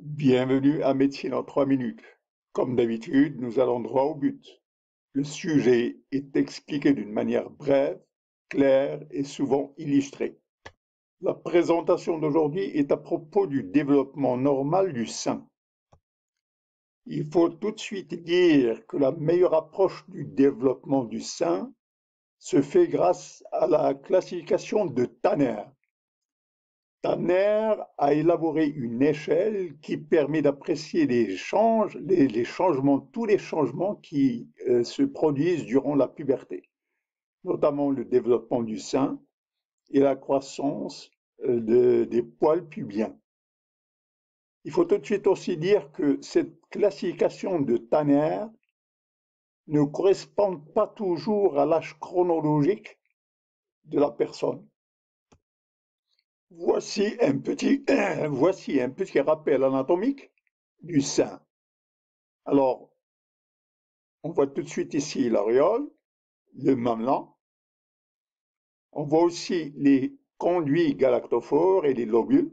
Bienvenue à Médecine en 3 minutes. Comme d'habitude, nous allons droit au but. Le sujet est expliqué d'une manière brève, claire et souvent illustrée. La présentation d'aujourd'hui est à propos du développement normal du sein. Il faut tout de suite dire que la meilleure approche du développement du sein se fait grâce à la classification de Tanner. Tanner a élaboré une échelle qui permet d'apprécier tous les changements qui se produisent durant la puberté, notamment le développement du sein et la croissance des poils pubiens. Il faut tout de suite aussi dire que cette classification de Tanner ne correspond pas toujours à l'âge chronologique de la personne. Voici un petit rappel anatomique du sein. Alors, on voit tout de suite ici l'aréole, le mamelon. On voit aussi les conduits galactophores et les lobules.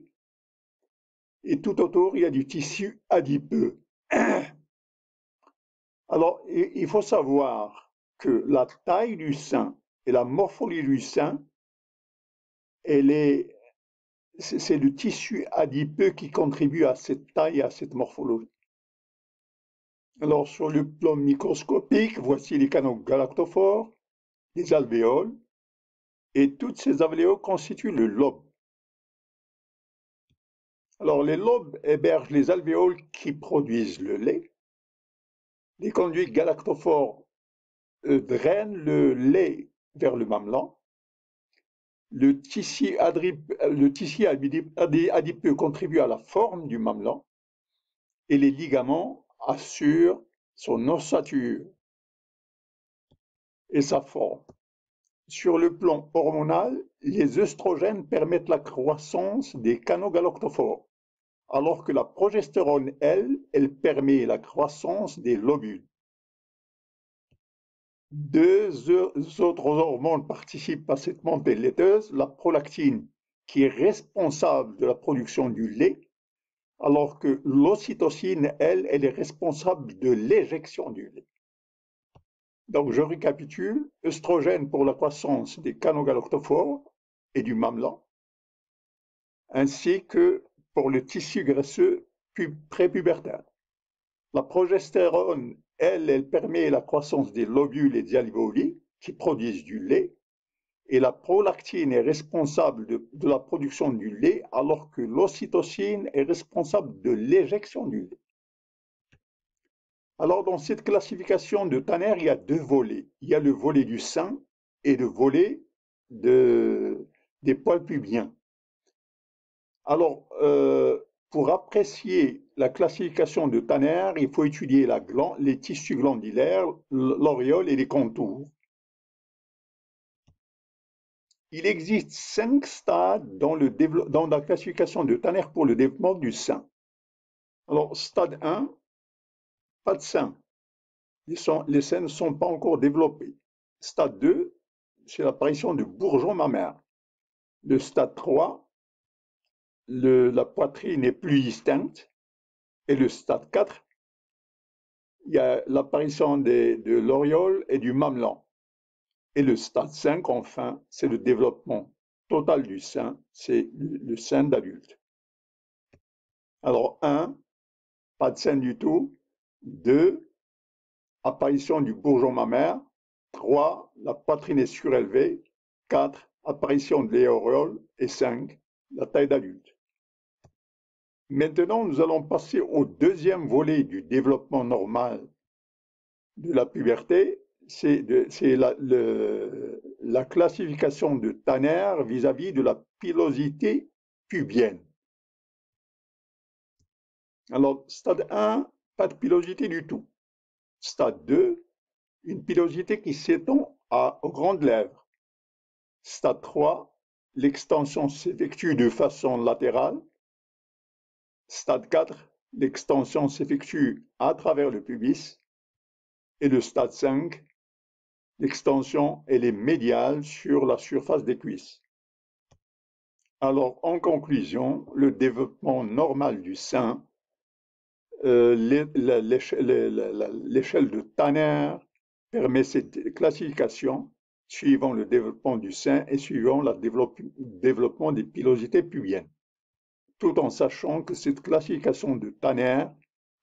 Et tout autour, il y a du tissu adipeux. Alors, il faut savoir que la taille du sein et la morphologie du sein, c'est le tissu adipeux qui contribue à cette taille et à cette morphologie. Alors, sur le plan microscopique, voici les canaux galactophores, les alvéoles, et toutes ces alvéoles constituent le lobe. Alors, les lobes hébergent les alvéoles qui produisent le lait. Les conduits galactophores drainent le lait vers le mamelon. Le tissu adipeux contribue à la forme du mamelon et les ligaments assurent son ossature et sa forme. Sur le plan hormonal, les œstrogènes permettent la croissance des canaux galactophores, alors que la progestérone, elle permet la croissance des lobules. Deux autres hormones participent à cette montée laiteuse, la prolactine, qui est responsable de la production du lait, alors que l'ocytocine, elle est responsable de l'éjection du lait. Donc je récapitule, œstrogène pour la croissance des canaux galactophores et du mamelon, ainsi que pour le tissu graisseux prépubertaire. La progestérone, elle permet la croissance des lobules et des alvéoles qui produisent du lait, et la prolactine est responsable de la production du lait, alors que l'ocytocine est responsable de l'éjection du lait. Alors, dans cette classification de Tanner, il y a deux volets. Il y a le volet du sein et le volet des poils pubiens. Alors, pour apprécier la classification de Tanner, il faut étudier les tissus glandulaires, l'aréole et les contours. Il existe 5 stades dans la classification de Tanner pour le développement du sein. Alors, stade 1, pas de sein. Les seins ne sont pas encore développés. Stade 2, c'est l'apparition de bourgeons mammaires. Le stade 3, la poitrine est plus distincte. Et le stade 4, il y a l'apparition de l'aréole et du mamelon. Et le stade 5, enfin, c'est le développement total du sein, c'est le sein d'adulte. Alors, 1, pas de sein du tout. 2, apparition du bourgeon mammaire. 3, la poitrine est surélevée. 4, apparition de l'aréole. Et 5, la taille d'adulte. Maintenant, nous allons passer au deuxième volet du développement normal de la puberté. C'est la classification de Tanner vis-à-vis de la pilosité pubienne. Alors, stade 1, pas de pilosité du tout. Stade 2, une pilosité qui s'étend aux grandes lèvres. Stade 3, l'extension s'effectue de façon latérale. Stade 4, l'extension s'effectue à travers le pubis. Et le stade 5, l'extension elle est médiale sur la surface des cuisses. Alors, en conclusion, le développement normal du sein L'échelle de Tanner permet cette classification suivant le développement du sein et suivant le développement des pilosités pubiennes, tout en sachant que cette classification de Tanner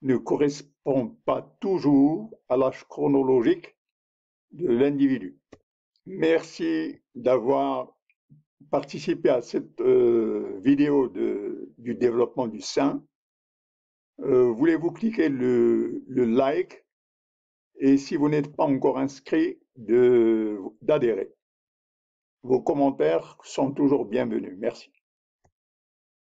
ne correspond pas toujours à l'âge chronologique de l'individu. Merci d'avoir participé à cette vidéo du développement du sein. Voulez-vous cliquer le like et si vous n'êtes pas encore inscrit, d'adhérer. Vos commentaires sont toujours bienvenus. Merci.